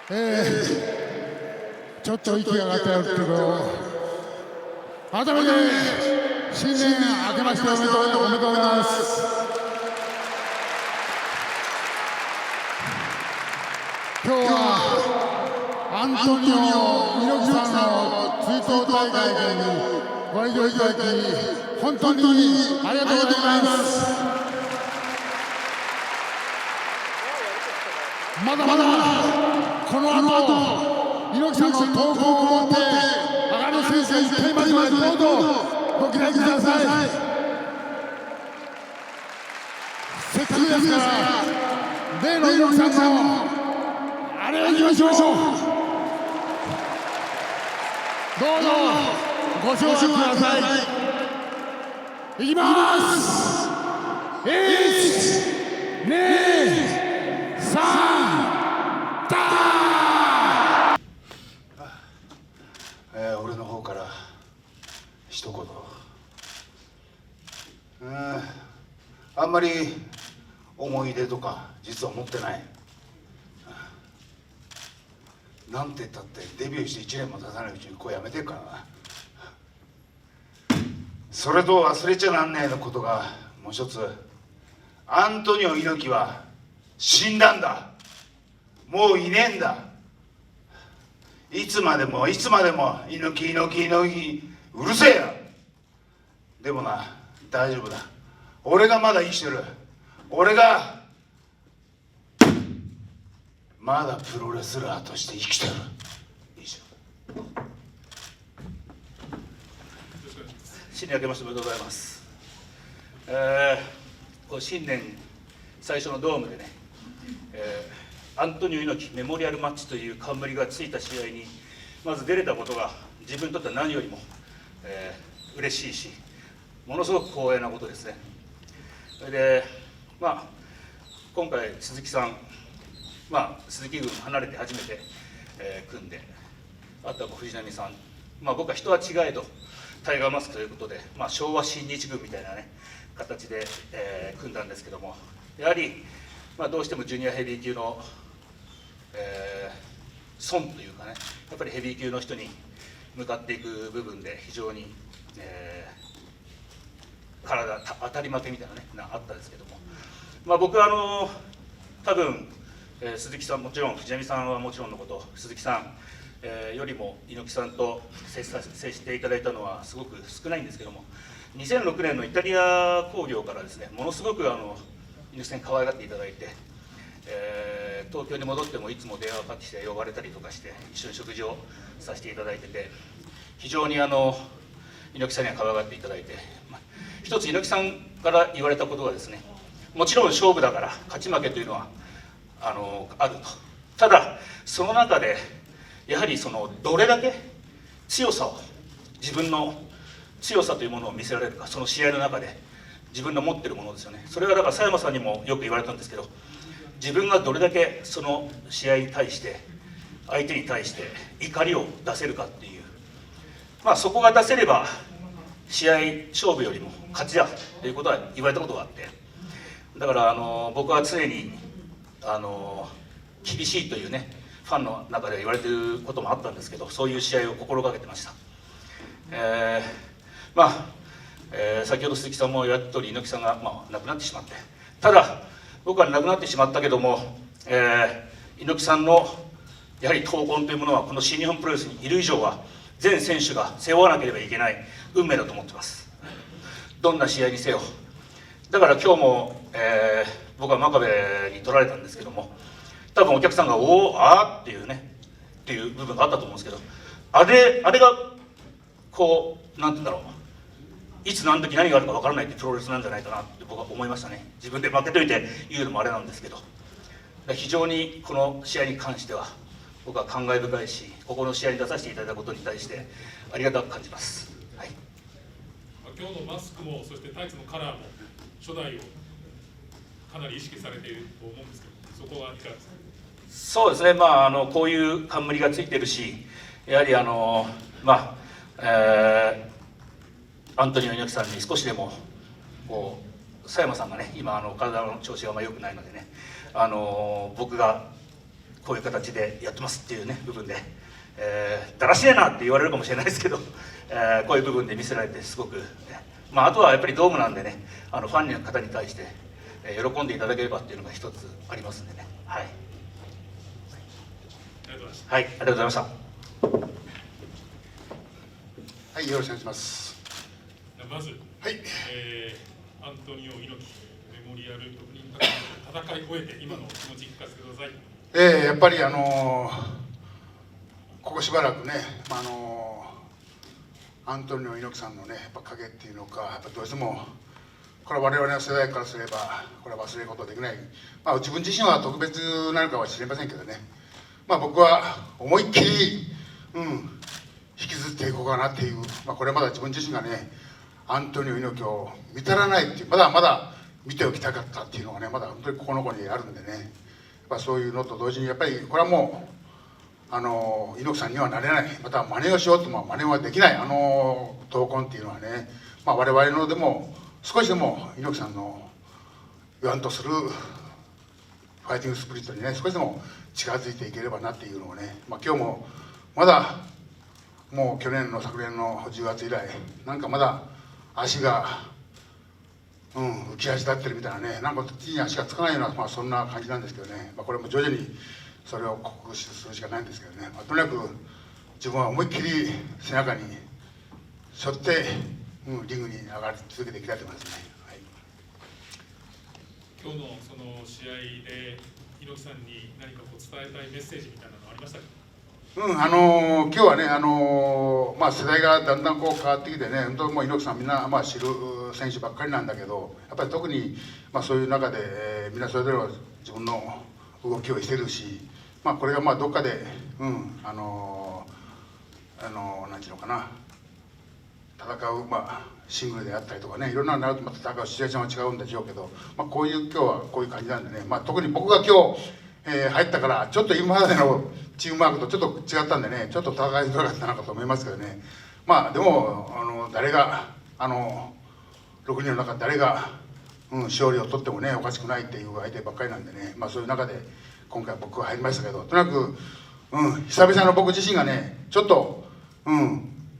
ちょっと息が上がったよっていうことを改めて新年明けましておめでとうございます。今日はアントニオ猪木さんの追悼大会にご来場いただき本当にありがとうございます。まだまだこの後猪木さんの投稿を持って上がる選手一回までどうぞご期待ください。せっかくですから例の猪木さんのあれをいきましょう。どうぞご唱和ください。いきます。1、2、3俺の方から一言。あんまり思い出とか実は持ってない。なんて言ったってデビューして1年も経たないうちにこうやめてるからな。それと忘れちゃなんねえのことがもう一つ。アントニオ猪木は死んだんだ。もういねえんだ。いつまでもいつまでも猪木猪木猪木うるせえよ。でもな、大丈夫だ。俺がまだ生きてる。俺がまだプロレスラーとして生きてる。以上。新年明けましておめでとうございます。新年最初のドームでね、アントニオ猪木メモリアルマッチという冠がついた試合にまず出れたことが自分にとっては何よりも、嬉しいし、ものすごく光栄なことですね。それで、今回鈴木さん、鈴木軍離れて初めて、組んで、あとは藤波さん、僕は人は違えどタイガーマスクということで、昭和新日軍みたいなね形で、組んだんですけども、やはり、どうしてもジュニアヘビー級の、損というかね、やっぱりヘビー級の人に向かっていく部分で非常に、体当たり負けみたいなねあったんですけども、僕は多分、鈴木さんもちろん藤波さんはもちろんのこと、鈴木さん、よりも猪木さんと接していただいたのはすごく少ないんですけども、2006年のイタリア興行からですね、ものすごく猪木さんに可愛がっていただいて、東京に戻ってもいつも電話かけして呼ばれたりとかして一緒に食事をさせていただいてて、非常に猪木さんには可愛がっていただいて、一つ猪木さんから言われたことはですね、もちろん勝負だから勝ち負けというのはあると。ただその中でやはりどれだけ強さを、自分の強さというものを見せられるか、その試合の中で自分の持っているものですよね。それはだから佐山さんにもよく言われたんですけど、自分がどれだけその試合に対して相手に対して怒りを出せるかっていう、そこが出せれば試合勝負よりも勝ちだということは言われたことがあって、だから僕は常に厳しいというねファンの中で言われていることもあったんですけど、そういう試合を心がけてました。先ほど鈴木さんも言われた通り猪木さんが亡くなってしまって、ただ僕は亡くなってしまったけども、猪木さんのやはり闘魂というものはこの新日本プロレスにいる以上は全選手が背負わなければいけない運命だと思ってます。どんな試合にせよ。だから今日も、僕は真壁に取られたんですけども、多分お客さんが「おおあー」っていうねっていう部分があったと思うんですけど、あれがこうなんて言うんだろう、いつ何時何があるか分からないってプロレスなんじゃないかなって僕は思いましたね。自分で負けといて言うのもあれなんですけど、非常にこの試合に関しては僕は感慨深いし、ここの試合に出させていただいたことに対してありがたく感じます。はい、今日のマスクもそしてタイツのカラーも初代をかなり意識されていると思うんですけど、そこはいかがですか？そうですね、こういう冠がついてるし、やはりアントニオ猪木さんに少しでもこう佐山さんがね今体の調子が良くないのでね、僕がこういう形でやってますっていうね部分で、だらしねえなって言われるかもしれないですけど、こういう部分で見せられてすごく、まあ、あとはやっぱりドームなんでね、ファンの方に対して、喜んでいただければっていうのが一つありますんでね。はい、ありがとうございました。はい、ありがとうございました。はい、よろしくお願いします。まず、はい、アントニオ猪木メモリアル特任戦い終えて今の気持ち聞かせてください。やっぱりここしばらくね、アントニオ猪木さんのね、やっぱ影っていうのか、やっぱどうしてもこれは我々の世代からすればこれは忘れることはできない、自分自身は特別なのかは知りませんけどね、僕は思いっきり、引きずっていこうかなっていう、これまだ自分自身がね、アントニオ猪木を見足らないっていう、まだまだ見ておきたかったっていうのがね、まだ本当にここの子にあるんでね、やっぱそういうのと同時に、やっぱりこれはもう猪木さんにはなれない、また真似をしようとも真似はできない、闘魂っていうのはね、我々のでも少しでも猪木さんの言わんとするファイティングスプリットにね、少しでも近づいていければなっていうのをね、今日もまだもう昨年の10月以来、なんかまだ足が浮き足立ってるみたいなね、なんか地に足がつかないような、そんな感じなんですけどね、これも徐々にそれを克服するしかないんですけどね、とにかく自分は思いっきり背中に背負って、リングに上がり続けていきたいと思いますね。はい、今日のその試合で猪木さんに何かこう伝えたいメッセージみたいなのありましたか？今日はね、世代がだんだんこう変わってきてね、本当にもう猪木さんみんな、知る選手ばっかりなんだけど、やっぱり特に、そういう中で、みんなそれぞれ自分の動きをしてるし、これがどっかで、なんていうのかな、戦う、シングルであったりとかね、いろんなのになるとまた戦うシチュエーションは違うんでしょうけど、こういう今日はこういう感じなんでね、特に僕が今日、入ったからちょっと今までのチームワークとちょっと違ったんでね、ちょっと戦いづらかったのかと思いますけどね、でも誰が6人の中誰が、勝利を取ってもねおかしくないっていう相手ばっかりなんでね、そういう中で今回僕は入りましたけど、とにかく、久々の僕自身がねちょっと、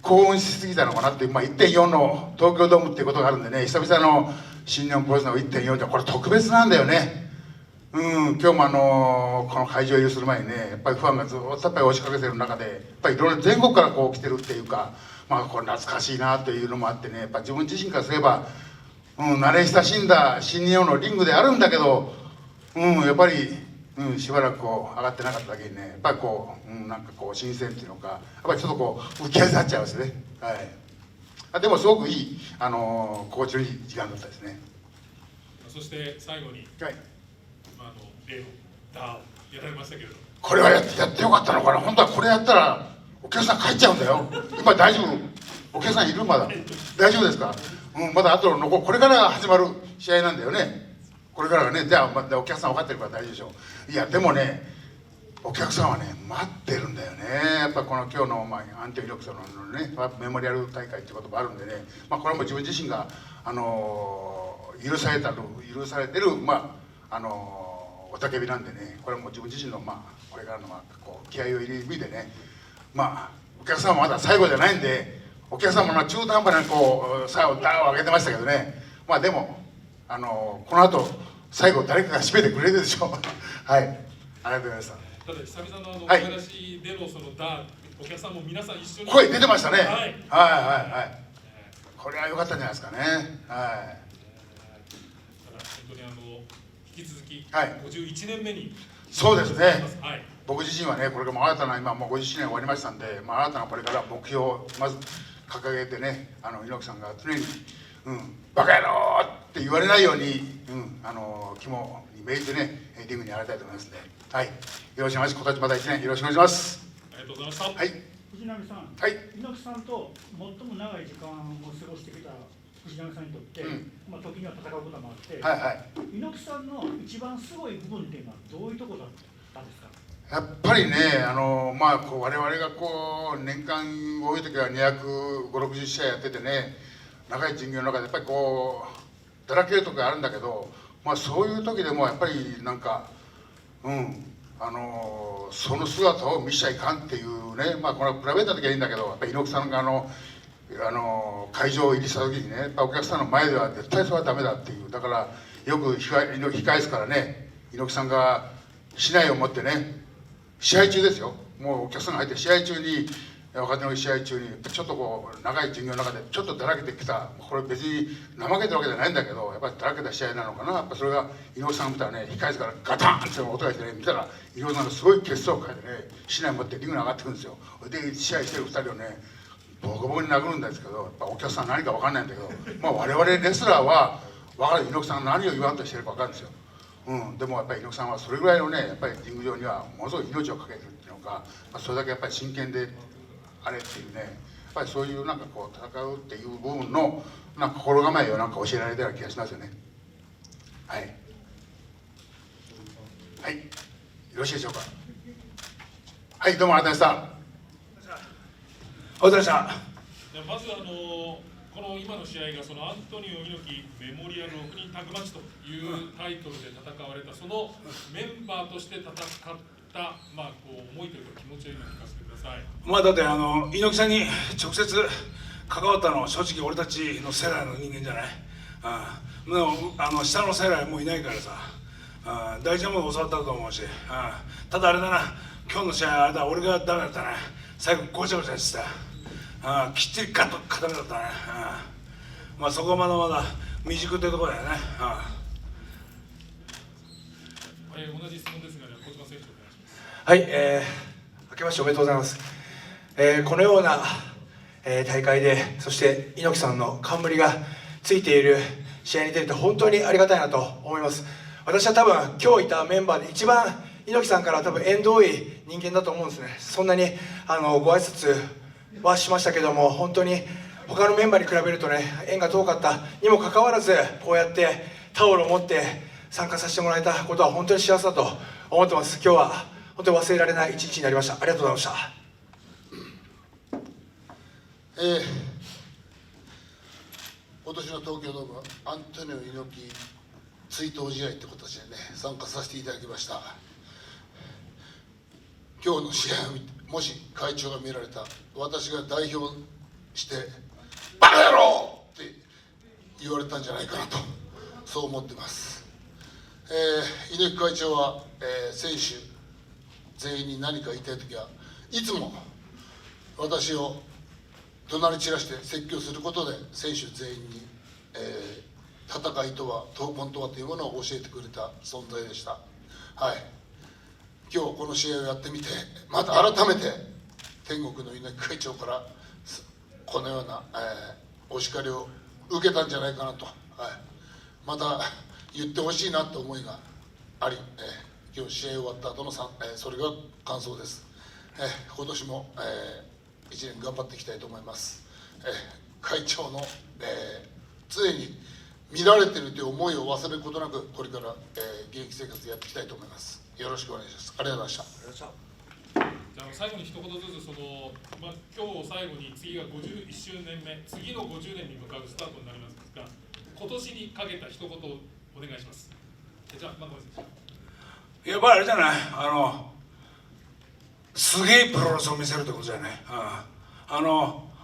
興奮しすぎたのかなっていう、1.4 の東京ドームっていうことがあるんでね、久々の新日本プロレスの 1.4 ってこれ特別なんだよね。今日もこの会場入りする前にね、やっぱりファンがずっとやっぱり押しかけてる中で、やっぱりいろいろ全国からこう来てるっていうか、これ懐かしいなというのもあってね、やっぱ自分自身からすれば、慣れ親しんだ新日本のリングであるんだけど、やっぱり、しばらくこう上がってなかっただけにね、やっぱりこう、なんかこう新鮮っていうのか、やっぱりちょっとこう浮き上がっちゃいますね。はい。でもすごくいい心地のいい時間だったですね。そして最後に、はい。例のダーをやられましたけれど、これはやってよかったのかな。本当はこれやったらお客さん帰っちゃうんだよ。今大丈夫？お客さんいる？まだ大丈夫ですか？まだあとこれからが始まる試合なんだよね。これからがね、じゃあお客さん分かってるから大丈夫でしょう。いやでもね、お客さんはね待ってるんだよね。やっぱこの今日の、アントニオ猪木さんのねメモリアル大会っていうこともあるんでね、これも自分自身が許されてるおたけびなんでね、これも自分自身のこれからのこう気合を入れる意味でね、お客さんはまだ最後じゃないんで、お客さんも中途半端にこう最後ダーを上げてましたけどね、でもこの後最後誰かが締めてくれるでしょう。はい、ありがとうございました。ただ久々の声出しでのそのダー、お客さんも皆さん一緒に声出てましたね。はいはいこれは良かったんじゃないですかね。はい。ただ本当に引き続き51年目に、そうですね。はい、僕自身はね、これからも新たな今もう50周年終わりましたんで、新たなこれから目標をまず掲げてね、猪木さんが常にバカ野郎って言われないように、肝に銘じてねリングに上がりたいと思いますので、はい、よろしくお願いします。今年また1年よろしくお願いします。ありがとうございました。はい。藤波さん、はい、猪木さんと最も長い時間を過ごしてきた藤波さんにとって、時には戦うこともあって、猪木さんの一番すごい部分っていうのはどういうところだったんですか？やっぱりね、こう我々がこう年間多い時は25060試合やっててね、長い巡業の中でやっぱりこうだらける時があるんだけど、そういう時でもやっぱりなんかその姿を見せちゃいかんっていうね、まあこれはプライベートの時はいいんだけど、やっぱり猪木さんが会場入りした時にね、やっぱお客さんの前では絶対それはダメだっていう、だからよく控え室からね、猪木さんが竹刀を持ってね、試合中ですよ、もうお客さんが入って試合中に、若手の試合中にちょっとこう長い授業の中でちょっとだらけてきた、これ別に怠けてるわけじゃないんだけど、やっぱりだらけた試合なのかな、やっぱそれが猪木さんが見たらね、控え室からガタンって音がしてね、見たら猪木さんがすごい血相を変えてね、竹刀持ってリングに上がってくるんですよ。で試合してる2人をね、ボコボコに殴るんですけど、やっぱお客さん何か分かんないんだけど、まあ我々レスラーは分かる、猪木さんが何を言わんとしてるか分かるんですよ。でもやっぱり猪木さんはそれぐらいのね、やっぱりリング上にはものすごい命を懸けてるっていうのか、それだけやっぱり真剣であれっていうね、やっぱりそういうなんかこう戦うっていう部分のなんか心構えをなんか教えられたような気がしますよね。はい。はい。よろしいでしょうか。はい、どうもありがとうございました。お疲れ様でした。まずこの今の試合がそのアントニオ猪木メモリアル6人タッグマッチというタイトルで戦われた、そのメンバーとして戦った、まあ、こう思いというか気持ちを今聞かせてください。まあだって猪木さんに直接関わったのは正直俺たちの世代の人間じゃない。もう下の世代もういないからさ、大事なもの教わったと思うし、ただあれだな、今日の試合あれだ、俺がダメだったね。最後ごちゃごちゃしてた。きっちりガッと固めだったね。まあそこはまだまだ未熟ってところだよね。同じ質問ですが、小島選手お願いします。はい、明けましておめでとうございます。このような、大会で、そして猪木さんの冠がついている試合に出れて本当にありがたいなと思います。私は多分今日いたメンバーで一番猪木さんから多分縁遠い人間だと思うんですね。そんなにご挨拶はしましたけども、本当に他のメンバーに比べるとね、縁が遠かったにもかかわらず、こうやってタオルを持って参加させてもらえたことは本当に幸せだと思ってます。今日は本当に忘れられない一日になりました。ありがとうございました。今年の東京ドームアントニオ猪木追悼試合って形でね参加させていただきました。今日の試合を見て、もし会長が見られた私が代表して「バカ野郎!」って言われたんじゃないかなと、そう思ってます。猪木会長は、選手全員に何か言いたい時はいつも私を怒鳴り散らして説教することで選手全員に、戦いとは闘魂とはというものを教えてくれた存在でした。はい、今日この試合をやってみて、また改めて天国の猪木会長からこのような、お叱りを受けたんじゃないかなと、また言ってほしいなと思いがあり、今日試合終わった後のそれが感想です。今年も、1年頑張っていきたいと思います。会長の、常に見られているという思いを忘れることなくこれから、現役生活やっていきたいと思います。よろしくお願いします。ありがとうございました。じゃあ最後に一言ずつ今日を最後に次が51周年目、次の50年に向かうスタートになりますが、今年にかけた一言をお願いします。じゃあ真壁選手。やっぱりあれじゃない、すげえプロレスを見せるってことじゃない。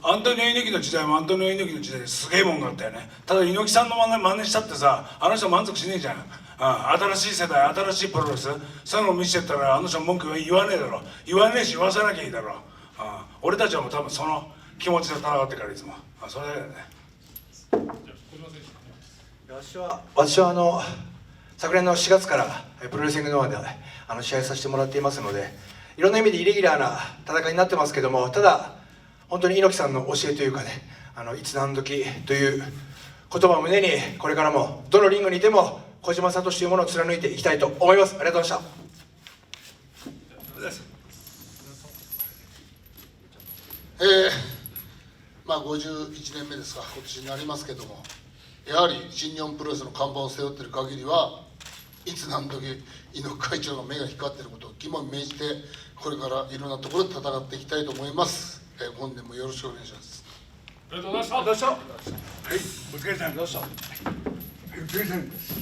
アントニオ猪木の時代もアントニオ猪木の時代ですげえもんがあったよね。ただ猪木さんの真似したってさ、あの人満足しねえじゃん。新しい世代、新しいプロレス、そういうのを見せてったらあの人文句は言わねえだろ。言わねえし言わせなきゃいいだろ。俺たちはもう多分その気持ちで戦ってからいつも。それだけだね。じゃあ小島選手。私は昨年の4月からプロレスリングノアで試合させてもらっていますので、いろんな意味でイレギュラーな戦いになってますけども、ただ本当に猪木さんの教えというかね、いつ何時という言葉を胸に、これからもどのリングにいても小島聡というものを貫いていきたいと思います。ありがとうございました。51年目ですか、今年になりますけども、やはり新日本プロレスの看板を背負っている限りはいつ何時猪木会長の目が光っていることを肝に銘じて、これからいろんなところで戦っていきたいと思います。本年もよろしくお願いします。ありがとうございました。はい、お疲れさん。お疲れ様です。